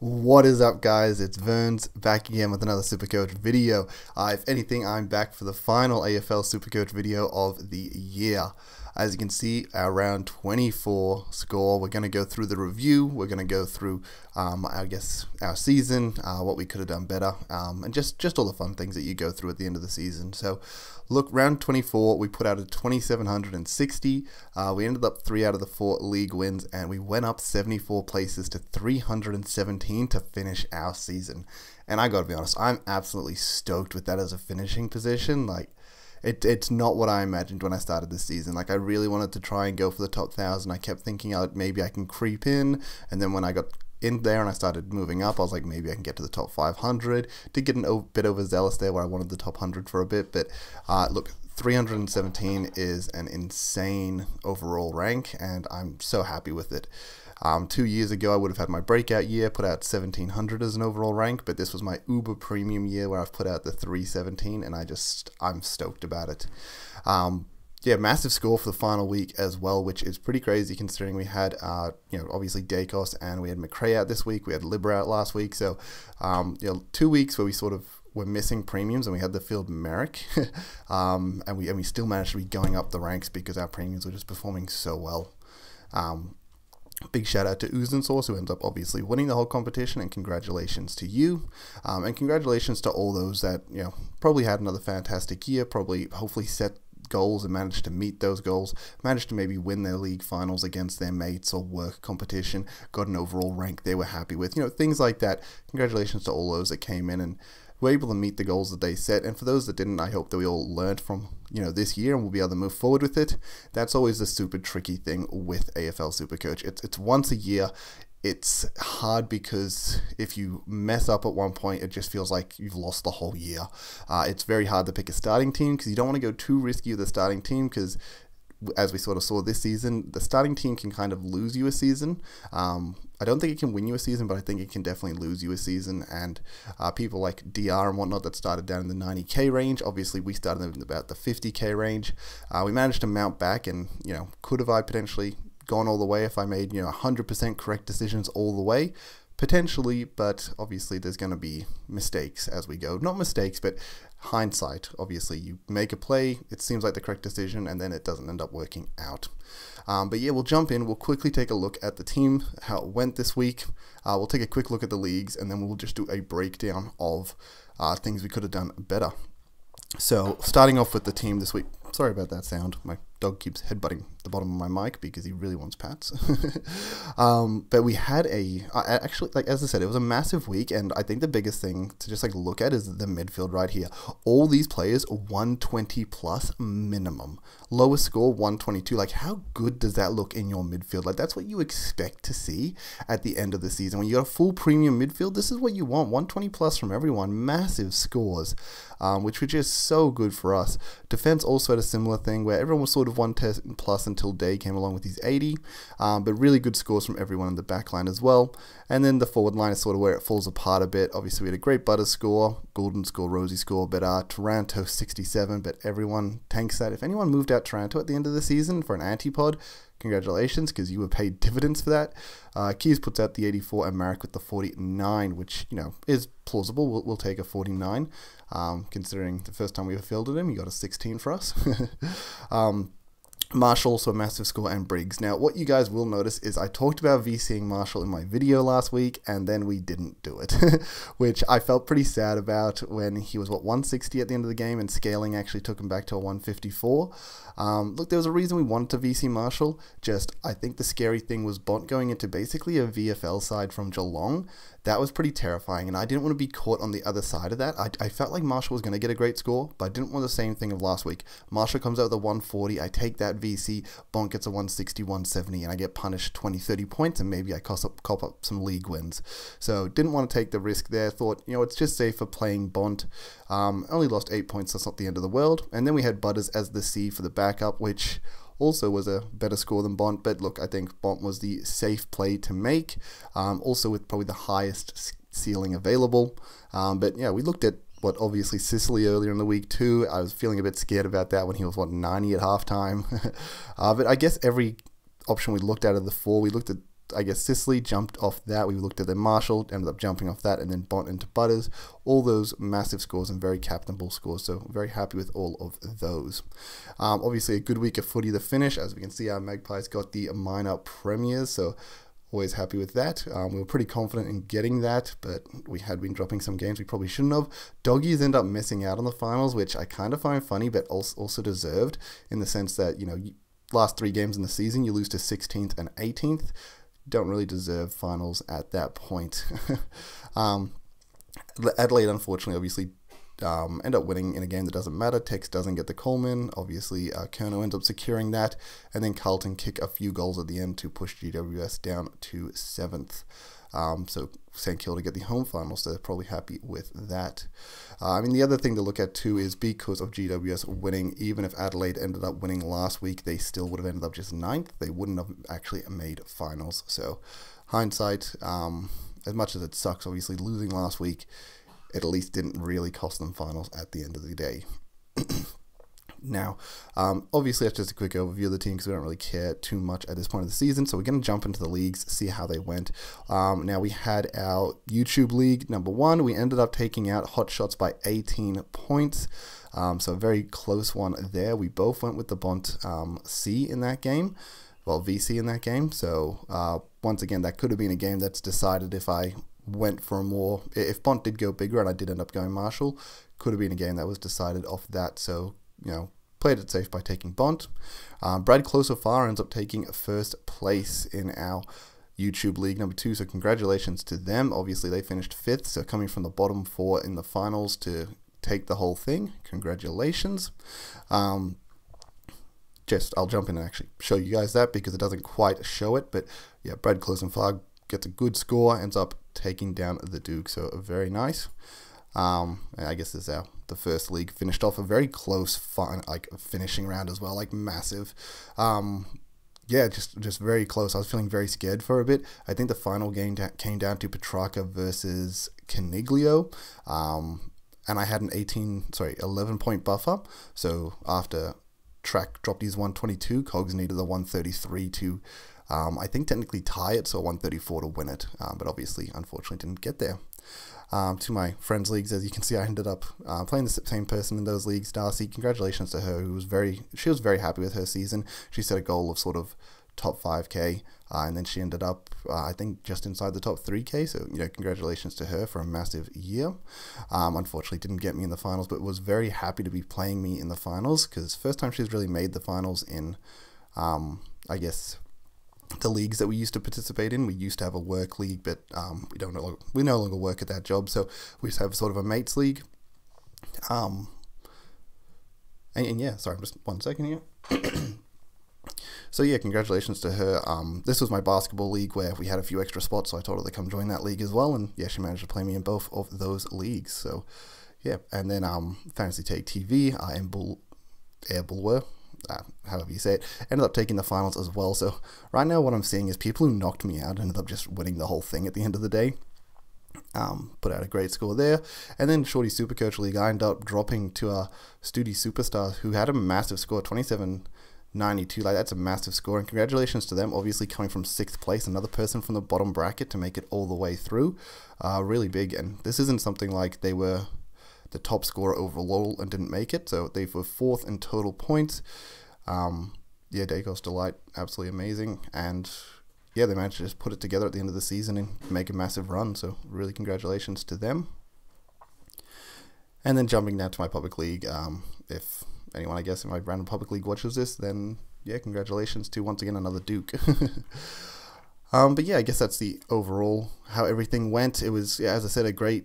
What is up, guys? It's Verns back again with another Supercoach video. If anything, I'm back for the final AFL Supercoach video of the year. As you can see, our round 24 score. We're going to go through the review. We're going to go through, I guess, our season, what we could have done better, and just all the fun things that you go through at the end of the season. So, look, round 24, we put out a 2,760. We ended up 3 out of the 4 league wins, and we went up 74 places to 317 to finish our season. And I gotta be honest, I'm absolutely stoked with that as a finishing position. Like, it's not what I imagined when I started this season. Like, I really wanted to try and go for the top 1,000. I kept thinking, maybe I can creep in, and then when I got in there and I started moving up, I was like, maybe I can get to the top 500. Did get a bit overzealous there where I wanted the top 100 for a bit, but look, 317 is an insane overall rank, and I'm so happy with it. 2 years ago, I would have had my breakout year, put out 1,700 as an overall rank, but this was my uber premium year where I've put out the 317, and I'm stoked about it. Yeah, massive score for the final week as well, which is pretty crazy considering we had, obviously Dacos and we had McRae out this week. We had Libra out last week. So, 2 weeks where we sort of were missing premiums and we had the field Merrick. and we still managed to be going up the ranks because our premiums were just performing so well. Big shout out to Source, who ends up obviously winning the whole competition, and congratulations to you. And congratulations to all those that, probably had another fantastic year, hopefully set goals and managed to meet those goals, managed to maybe win their league finals against their mates or work competition, got an overall rank they were happy with, things like that. Congratulations to all those that came in and were able to meet the goals that they set. And for those that didn't, I hope that we all learned from this year and we'll be able to move forward with it. That's always the super tricky thing with AFL Supercoach. It's once a year. It's hard because if you mess up at one point, it just feels like you've lost the whole year. It's very hard to pick a starting team because you don't want to go too risky with the starting team because, as we sort of saw this season, the starting team can kind of lose you a season. I don't think it can win you a season, but I think it can definitely lose you a season. And people like DR and whatnot that started down in the 90k range, obviously we started in about the 50k range. We managed to mount back and, could have I potentially gone all the way if I made 100% correct decisions all the way? Potentially, but obviously there's going to be mistakes as we go. Not mistakes, but hindsight. Obviously, you make a play, it seems like the correct decision, and then it doesn't end up working out. But yeah, we'll jump in. We'll quickly take a look at the team, how it went this week. We'll take a quick look at the leagues, and then we'll just do a breakdown of things we could have done better. So, starting off with the team this week. Sorry about that sound. My dog keeps headbutting the bottom of my mic because he really wants pats. But we had actually, like as I said, it was a massive week, and I think the biggest thing to just look at is the midfield right here. All these players 120 plus minimum. Lowest score 122. Like, how good does that look in your midfield? Like, that's what you expect to see at the end of the season. When you got a full premium midfield, this is what you want. 120 plus from everyone. Massive scores, which were just so good for us. Defense also had a similar thing where everyone was sort of 110 plus until Day came along with his 80, but really good scores from everyone in the back line as well. And then the forward line is sort of where it falls apart a bit. Obviously, we had a great Butter score, Golden score, Rosie score, but Taranto 67, but everyone tanks that. If anyone moved out Taranto at the end of the season for an antipod, congratulations, because you were paid dividends for that. Keys puts out the 84 and Marek with the 49, which, is plausible. We'll take a 49, considering the first time we fielded him, he got a 16 for us. Marshall, also a massive score, and Briggs. Now, what you guys will notice is I talked about VCing Marshall in my video last week, and then we didn't do it, which I felt pretty sad about when he was, 160 at the end of the game, and scaling actually took him back to a 154. Look, there was a reason we wanted to VC Marshall, I think the scary thing was Bont going into basically a VFL side from Geelong. That was pretty terrifying, and I didn't want to be caught on the other side of that. I felt like Marshall was going to get a great score, but I didn't want the same thing of last week. Marshall comes out with a 140, I take that VC, Bont gets a 160, 170, and I get punished 20, 30 points, and maybe I cop up some league wins. So didn't want to take the risk there. Thought, it's just safer playing Bont. Only lost 8 points, that's not the end of the world. And then we had Butters as the C for the backup, which also was a better score than Bont, but look, I think Bont was the safe play to make, also with probably the highest ceiling available. But yeah, we looked at obviously Sicily earlier in the week too. I was feeling a bit scared about that when he was 90 at halftime. But I guess every option we looked at of the 4, we looked at I guess Sicily jumped off that. We looked at the Marshall, ended up jumping off that, and then Bont into Butters. All those massive scores and very captainable scores, so very happy with all of those. Obviously, a good week of footy to finish. As we can see, our Magpies got the minor premiers, so always happy with that. We were pretty confident in getting that, but we had been dropping some games we probably shouldn't have. Doggies end up missing out on the finals, which I kind of find funny, but also deserved, in the sense that, you know, last 3 games in the season, you lose to 16th and 18th. Don't really deserve finals at that point. Adelaide, unfortunately, obviously, end up winning in a game that doesn't matter. Tex doesn't get the Coleman. Obviously, Kerno ends up securing that. And then Carlton kick a few goals at the end to push GWS down to 7th. So St Kilda get the home final, so they're probably happy with that. I mean, the other thing to look at too is because of GWS winning, even if Adelaide ended up winning last week, they still would have ended up just 9th. They wouldn't have actually made finals. So hindsight, as much as it sucks, obviously, losing last week, it at least didn't really cost them finals at the end of the day. Now, obviously, that's just a quick overview of the team because we don't really care too much at this point of the season. So we're going to jump into the leagues, see how they went. Now, we had our YouTube league, number 1. We ended up taking out Hot Shots by 18 points. So a very close one there. We both went with the Bont C in that game. Well, VC in that game. So once again, that could have been a game that's decided if I went for a more, if Bont did go bigger and I did end up going Marshall, could have been a game that was decided off that. So, you know, played it safe by taking Bont. Brad Close so far ends up taking 1st place in our YouTube league number 2. So congratulations to them. Obviously, they finished 5th. So coming from the bottom 4 in the finals to take the whole thing. Congratulations. I'll jump in and actually show you guys that because it doesn't quite show it. But yeah, Brad Close and Flag gets a good score, ends up taking down the Duke, so very nice. And I guess this is the first league finished off a very close finishing round as well, like massive. Yeah, just very close. I was feeling very scared for a bit. I think the final game came down to Petrarca versus Caniglio, and I had an 11-point buffer. So after Track dropped his 122, Cogs needed the 133 to I think technically tie it, so 134 to win it, but obviously, unfortunately, didn't get there. To my friends' leagues, as you can see, I ended up playing the same person in those leagues, Darcy. Congratulations to her, she was very happy with her season. She set a goal of sort of top 5K, and then she ended up, I think, just inside the top 3K, so, you know, congratulations to her for a massive year. Unfortunately, didn't get me in the finals, but was very happy to be playing me in the finals, because first time she's really made the finals in, I guess, the leagues that we used to participate in. We used to have a work league, but we no longer work at that job, so we just have sort of a mates league. And yeah, sorry, just 1 second here. So yeah, congratulations to her. This was my basketball league where we had a few extra spots, so I told her to come join that league as well, and yeah, she managed to play me in both of those leagues. So yeah, and then Fantasy Take TV, Airbulwer, however you say it, ended up taking the finals as well. So right now what I'm seeing is people who knocked me out ended up just winning the whole thing at the end of the day. Put out a great score there. And then Shorty Supercoach League, I ended up dropping to Studi Superstar, who had a massive score, 27.92. Like, that's a massive score, and congratulations to them, obviously coming from 6th place, another person from the bottom bracket to make it all the way through. Really big, and this isn't something like they were the top scorer overall and didn't make it, so they were 4th in total points. Yeah, Dacos Delight, absolutely amazing, and yeah, they managed to just put it together at the end of the season and make a massive run, so really congratulations to them. And then jumping down to my public league, if anyone, I guess, in my random public league watches this, then yeah, congratulations to once again another Duke. But yeah, I guess that's the overall how everything went. It was, yeah, as I said, a great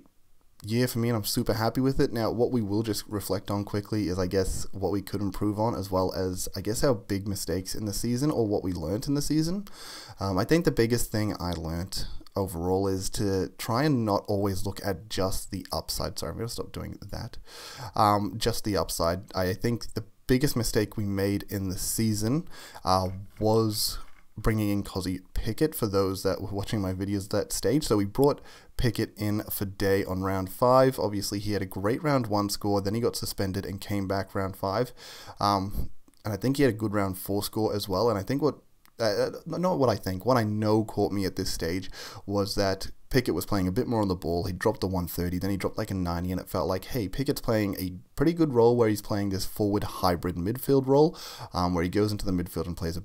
year for me, and I'm super happy with it. Now, what we will just reflect on quickly is, I guess, what we could improve on, as well as, I guess, our big mistakes in the season, or what we learnt in the season. I think the biggest thing I learnt overall is to try and not always look at just the upside. Sorry, I'm going to stop doing that. Just the upside. I think the biggest mistake we made in the season was bringing in Cozzy Pickett, for those that were watching my videos at that stage. So we brought Pickett in for Day on round 5. Obviously, he had a great round 1 score, then he got suspended and came back round 5. And I think he had a good round 4 score as well. And I think what not what I think, what I know caught me at this stage was that Pickett was playing a bit more on the ball. He dropped a 130, then he dropped like a 90, and it felt like, hey, Pickett's playing a pretty good role where he's playing this forward hybrid midfield role, where he goes into the midfield and plays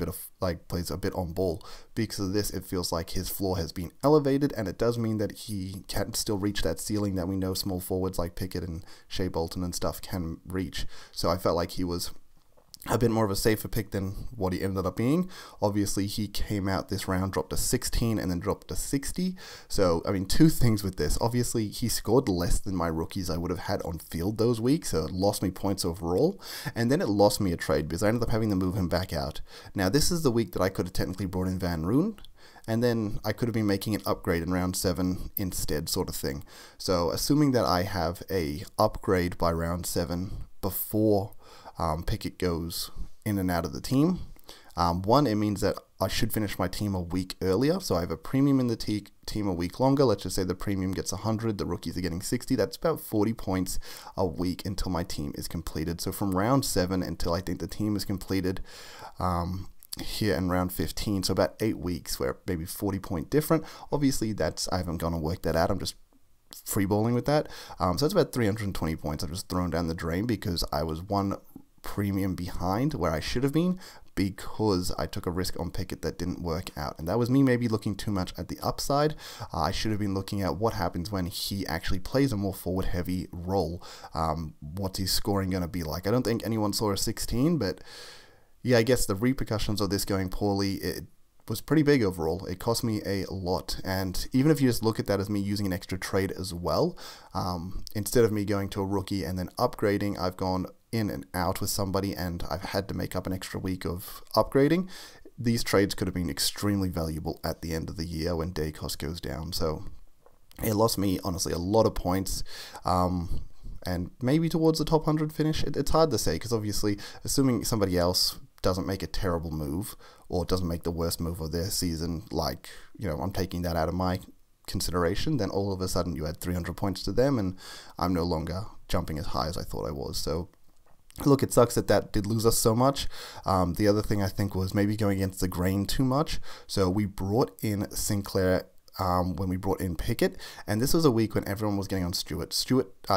a bit on ball. Because of this, it feels like his floor has been elevated, and it does mean that he can still reach that ceiling that we know small forwards like Pickett and Shea Bolton and stuff can reach. So I felt like he was a bit more of a safer pick than what he ended up being. Obviously, he came out this round, dropped a 16 and then dropped a 60. So, I mean, two things with this. Obviously, he scored less than my rookies I would have had on field those weeks, so it lost me points overall. And then it lost me a trade because I ended up having to move him back out. Now, this is the week that I could have technically brought in Van Roon, and then I could have been making an upgrade in round 7 instead, sort of thing. So, assuming that I have a upgrade by round 7 before Pickett goes in and out of the team. One, it means that I should finish my team a week earlier. So I have a premium in the team a week longer. Let's just say the premium gets 100, the rookies are getting 60. That's about 40 points a week until my team is completed. So from round 7 until I think the team is completed here in round 15, so about 8 weeks where maybe 40 point different. Obviously, I haven't gone and worked that out. I'm just freeballing with that. So that's about 320 points I've just thrown down the drain because I was one premium behind where I should have been because I took a risk on Pickett that didn't work out. And that was me maybe looking too much at the upside. I should have been looking at what happens when he actually plays a more forward heavy role. What's his scoring going to be like? I don't think anyone saw a 16, but yeah, I guess the repercussions of this going poorly, it was pretty big overall. It cost me a lot, and even if you just look at that as me using an extra trade as well, instead of me going to a rookie and then upgrading, I've gone in and out with somebody and I've had to make up an extra week of upgrading. These trades could have been extremely valuable at the end of the year when day cost goes down. So it lost me honestly a lot of points, and maybe towards the top 100 finish. It's hard to say because obviously assuming somebody else doesn't make a terrible move or doesn't make the worst move of their season, like, you know, I'm taking that out of my consideration, then all of a sudden you add 300 points to them and I'm no longer jumping as high as I thought I was. So look, it sucks that did lose us so much. The other thing I think was maybe going against the grain too much. So we brought in Sinclair when we brought in Pickett, and this was a week when everyone was getting on Stewart.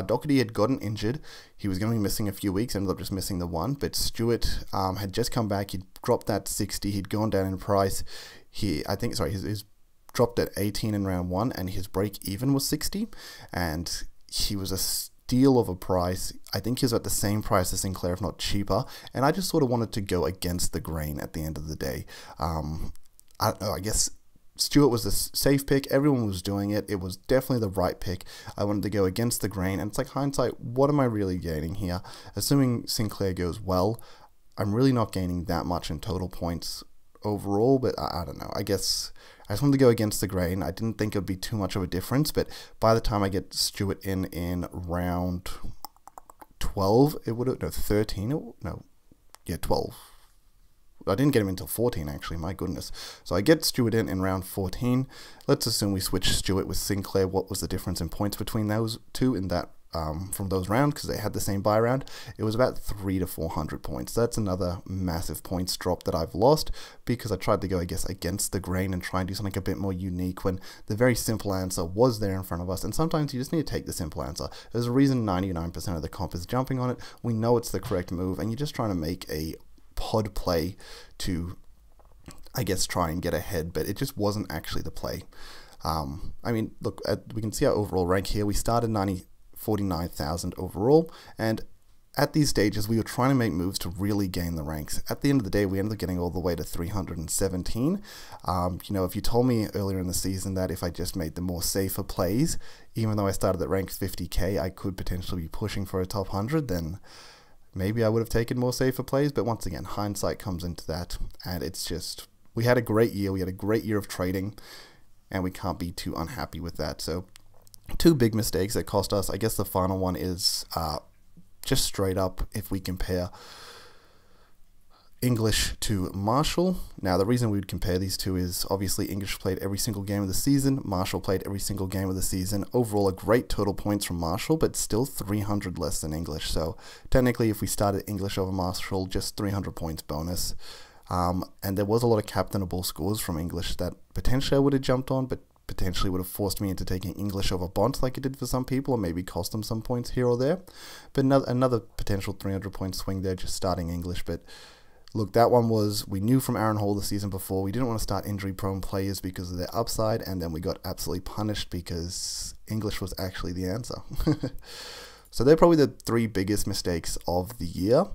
Doherty had gotten injured. He was going to be missing a few weeks, ended up just missing the one, but Stewart had just come back. He'd dropped that 60. He'd gone down in price. His dropped at 18 in round 1, and his break even was 60, and he was a steal of a price. I think he was at the same price as Sinclair, if not cheaper, and I just sort of wanted to go against the grain at the end of the day. I don't know, I guess Stewart was the safe pick. Everyone was doing it. It was definitely the right pick. I wanted to go against the grain, and it's like hindsight, what am I really gaining here? Assuming Sinclair goes well, I'm really not gaining that much in total points overall, but I don't know. I guess I just wanted to go against the grain. I didn't think it would be too much of a difference, but by the time I get Stewart in round 12, it would have, no, 13, no, yeah, 12. I didn't get him until 14, actually, my goodness. So I get Stewart in round 14. Let's assume we switch Stewart with Sinclair. What was the difference in points between those two in that from those rounds, because they had the same buy round? It was about 300 to 400 points. That's another massive points drop that I've lost because I tried to go, I guess, against the grain and try and do something a bit more unique when the very simple answer was there in front of us. And sometimes you just need to take the simple answer. There's a reason 99% of the comp is jumping on it. We know it's the correct move, and you're just trying to make a pod play to, I guess, try and get ahead, but it just wasn't actually the play. I mean, look, we can see our overall rank here. We started 49,000 overall, and at these stages we were trying to make moves to really gain the ranks. At the end of the day, we ended up getting all the way to 317. You know, if you told me earlier in the season that if I just made the more safer plays, even though I started at rank 50k, I could potentially be pushing for a top 100, then maybe I would have taken more safer plays. But once again, hindsight comes into that, and it's just, we had a great year. We had a great year of trading, and we can't be too unhappy with that. So two big mistakes that cost us. I guess the final one is just straight up, if we compare English to Marshall. Now, the reason we would compare these two is obviously English played every single game of the season. Marshall played every single game of the season. Overall, a great total points from Marshall, but still 300 less than English. So technically, if we started English over Marshall, just 300 points bonus. And there was a lot of captainable scores from English that potentially I would have jumped on, but potentially would have forced me into taking English over Bont like it did for some people, or maybe cost them some points here or there. But another potential 300-point swing there, just starting English. But look, that one was, we knew from Aaron Hall the season before, we didn't want to start injury-prone players because of their upside, and then we got absolutely punished because English was actually the answer. So they're probably the three biggest mistakes of the year.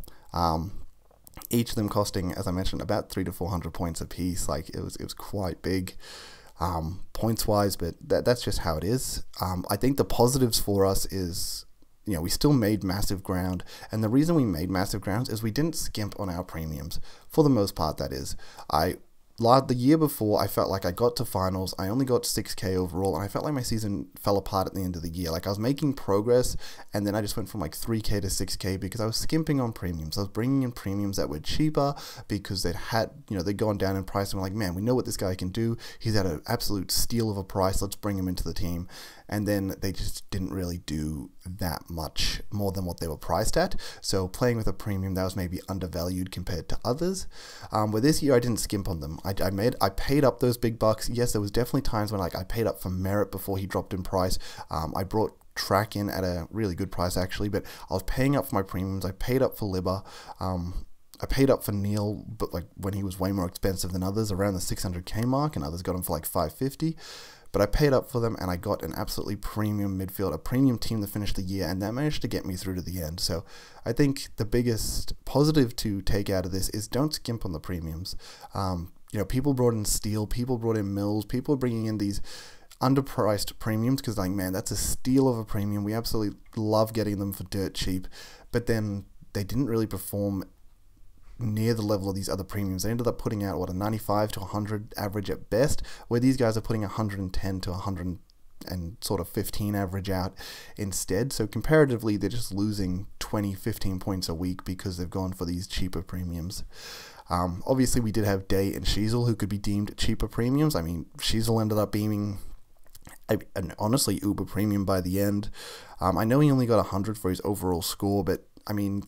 Each of them costing, as I mentioned, about 300 to 400 points apiece. Like, it was quite big. Points wise, but that's just how it is. I think the positives for us is, we still made massive ground, and the reason we made massive grounds is we didn't skimp on our premiums, for the most part. That is, the year before, I felt like I got to finals, I only got 6k overall, and I felt like my season fell apart at the end of the year. Like, I was making progress, and then I just went from like 3k to 6k because I was skimping on premiums. I was bringing in premiums that were cheaper because they'd gone down in price, and we're like, man, we know what this guy can do. He's at an absolute steal of a price. Let's bring him into the team. And then they just didn't really do that much more than what they were priced at. So playing with a premium that was maybe undervalued compared to others. Where this year I didn't skimp on them. I paid up those big bucks. Yes, there was definitely times when I paid up for Merit before he dropped in price. I brought Track in at a really good price actually, but I was paying up for my premiums. I paid up for Libba. I paid up for Neil, but like when he was way more expensive than others, around the 600k mark, and others got him for like 550. But I paid up for them, and I got an absolutely premium midfield, a premium team to finish the year, and that managed to get me through to the end. So I think the biggest positive to take out of this is don't skimp on the premiums. People brought in Steele, people brought in Mills, people are bringing in these underpriced premiums because, like, man, that's a steal of a premium. We absolutely love getting them for dirt cheap, but then they didn't really perform near the level of these other premiums. They ended up putting out, a 95 to 100 average at best, where these guys are putting 110 to 100 and sort of 15 average out instead. So comparatively, they're just losing 20, 15 points a week because they've gone for these cheaper premiums. Obviously, we did have Day and Sheasel who could be deemed cheaper premiums. I mean, Sheasel ended up being honestly uber premium by the end. I know he only got 100 for his overall score, but I mean,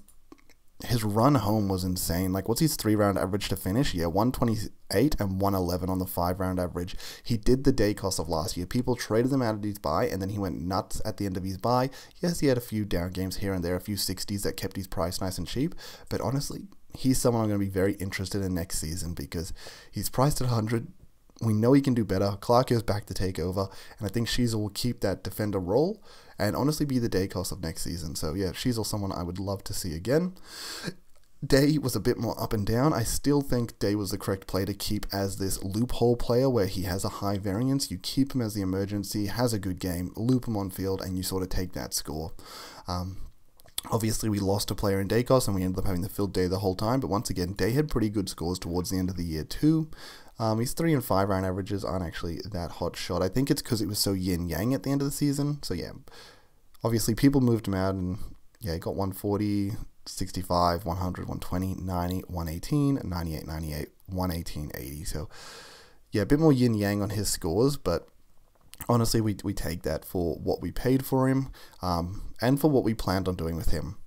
his run home was insane. Like, what's his 3-round average to finish? Yeah, 128 and 111 on the 5-round average. He did the day cost of last year. People traded him out of his buy, and then he went nuts at the end of his buy. Yes, he had a few down games here and there, a few 60s that kept his price nice and cheap. But honestly, he's someone I'm going to be very interested in next season because he's priced at 100. We know he can do better. Clark is back to take over, and I think Sheasel will keep that defender role and honestly be the day cost of next season. So yeah, Sheasel someone I would love to see again. Day was a bit more up and down. I still think Day was the correct player to keep as this loophole player where he has a high variance. You keep him as the emergency, has a good game, loop him on field, and you sort of take that score. Obviously, we lost a player in Dacos, and we ended up having to fill Day the whole time. But once again, Day had pretty good scores towards the end of the year too. His 3 and 5 round averages aren't actually that hot shot. I think it's because it was so yin-yang at the end of the season. So yeah, obviously people moved him out, and yeah, he got 140, 65, 100, 120, 90, 118, 98, 98, 118, 80. So yeah, a bit more yin-yang on his scores, but honestly, we take that for what we paid for him, and for what we planned on doing with him.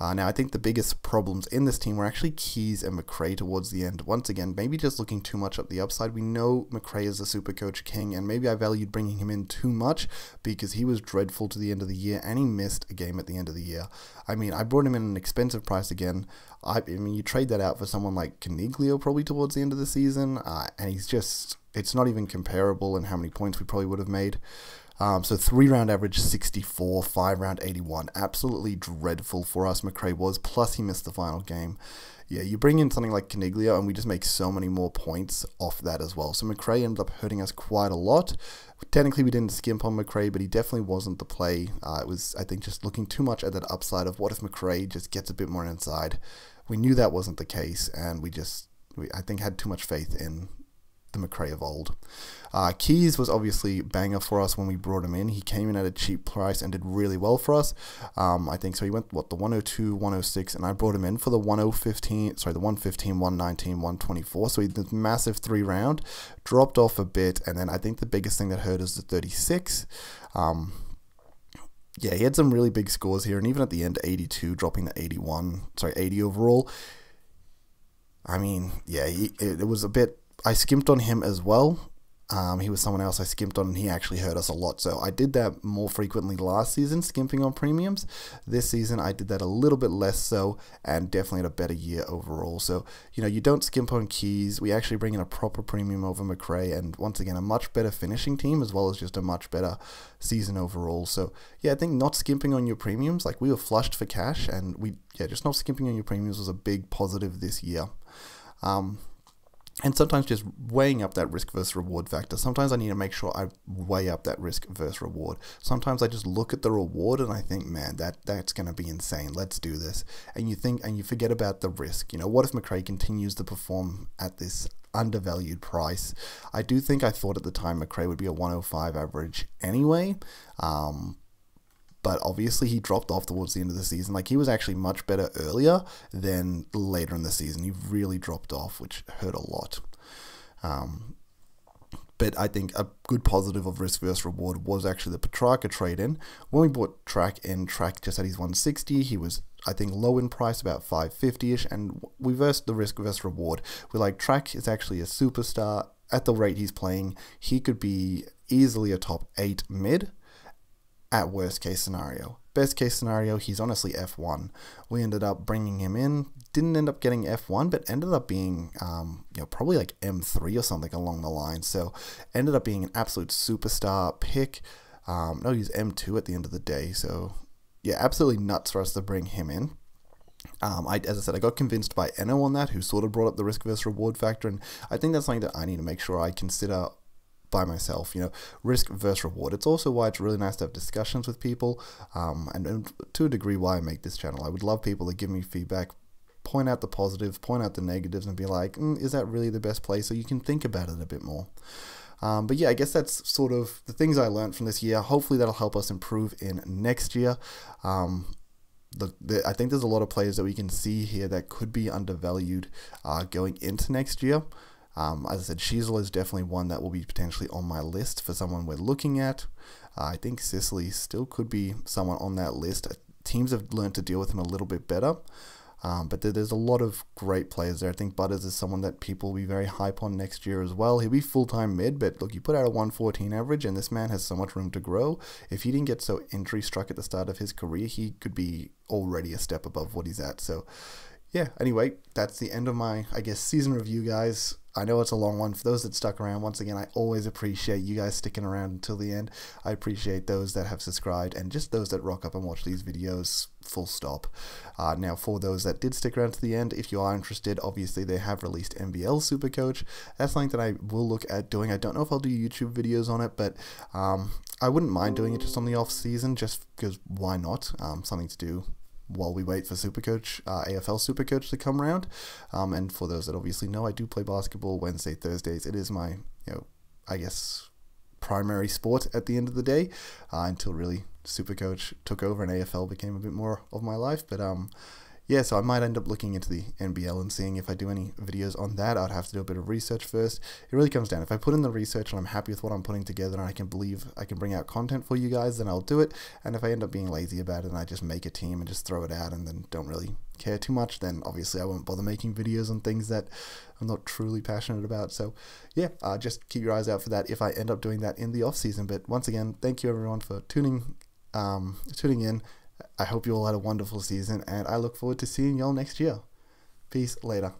Now, I think the biggest problems in this team were actually Keys and McRae towards the end. Once again, maybe just looking too much up the upside. We know McRae is a Supercoach king, and maybe I valued bringing him in too much because he was dreadful to the end of the year, and he missed a game at the end of the year. I mean, I brought him in an expensive price again. I mean, you trade that out for someone like Caniglio probably towards the end of the season, and he's just, it's not even comparable in how many points we probably would have made. So 3-round average 64, 5-round 81. Absolutely dreadful for us, McRae was, plus he missed the final game. Yeah, you bring in something like Caniglio and we just make so many more points off that as well. So McRae ended up hurting us quite a lot. Technically, we didn't skimp on McRae, but he definitely wasn't the play. It was, I think, just looking too much at that upside of what if McRae just gets a bit more inside. We knew that wasn't the case, and we I think, had too much faith in the McRae of old. Keys was obviously banger for us when we brought him in. He came in at a cheap price and did really well for us. I think so. He went the 102, 106, and I brought him in for the 115, 119, 124. So he did a massive 3-round, dropped off a bit, and then I think the biggest thing that hurt is the 36. Yeah, he had some really big scores here, and even at the end, 82, dropping to 80 overall. I mean, yeah, it was a bit. I skimped on him as well. He was someone else I skimped on, and he actually hurt us a lot. So I did that more frequently last season, skimping on premiums. This season, I did that a little bit less so, and definitely had a better year overall. So, you don't skimp on Keys. We actually bring in a proper premium over McRae, and once again, a much better finishing team, as well as just a much better season overall. So, yeah, I think not skimping on your premiums, like we were flushed for cash, and just not skimping on your premiums was a big positive this year. And sometimes just weighing up that risk versus reward factor. Sometimes I need to make sure I weigh up that risk versus reward. Sometimes I just look at the reward and I think, man, that's going to be insane. Let's do this. And you forget about the risk. What if McRae continues to perform at this undervalued price? I thought at the time McRae would be a 105 average anyway. But obviously he dropped off towards the end of the season. Like, he was actually much better earlier than later in the season. He really dropped off, which hurt a lot. But I think a good positive of risk versus reward was actually the Petrarca trade-in. When we bought Track just at his 160, he was, I think, low in price, about 550-ish, and we versed the risk versus reward. We're like, Track is actually a superstar. At the rate he's playing, he could be easily a top 8 mid. At worst case scenario. Best case scenario, he's honestly F1. We ended up bringing him in, didn't end up getting F1, but ended up being, probably like M3 or something along the line. So ended up being an absolute superstar pick. No, he's M2 at the end of the day. So yeah, absolutely nuts for us to bring him in. As I said, I got convinced by Eno on that, who sort of brought up the risk versus reward factor, and I think that's something that I need to make sure I consider by myself, risk versus reward. It's also why it's really nice to have discussions with people, and to a degree why I make this channel. I would love people to give me feedback, point out the positives, point out the negatives, and be like, is that really the best play? So you can think about it a bit more. But yeah, I guess that's sort of the things I learned from this year. Hopefully that'll help us improve in next year. I think there's a lot of players that we can see here that could be undervalued going into next year. As I said, Sheasel is definitely one that will be potentially on my list for someone we're looking at. I think Sicily still could be someone on that list. Teams have learned to deal with him a little bit better. But there's a lot of great players there. I think Butters is someone that people will be very hype on next year as well. He'll be full-time mid, but look, you put out a 114 average, and this man has so much room to grow. If he didn't get so injury struck at the start of his career, he could be already a step above what he's at. So yeah, anyway, that's the end of my, season review, guys. I know it's a long one. For those that stuck around, once again, I always appreciate you guys sticking around until the end. I appreciate those that have subscribed and just those that rock up and watch these videos, full stop. Now, for those that did stick around to the end, if you are interested, obviously they have released NBL Supercoach. That's something that I will look at doing. I don't know if I'll do YouTube videos on it, but I wouldn't mind doing it just on the off season, just because why not? Something to do while we wait for Supercoach, AFL Supercoach to come around. And for those that obviously know, I do play basketball Wednesday, Thursdays. It is my, primary sport at the end of the day, until really Supercoach took over and AFL became a bit more of my life. But yeah, so I might end up looking into the NBL and seeing if I do any videos on that. I'd have to do a bit of research first. It really comes down. If I put in the research and I'm happy with what I'm putting together and I can believe I can bring out content for you guys, then I'll do it. And if I end up being lazy about it and I just make a team and just throw it out and then don't really care too much, then obviously I won't bother making videos on things that I'm not truly passionate about. So yeah, just keep your eyes out for that if I end up doing that in the off season. But once again, thank you everyone for tuning in. I hope you all had a wonderful season, and I look forward to seeing y'all next year. Peace, later.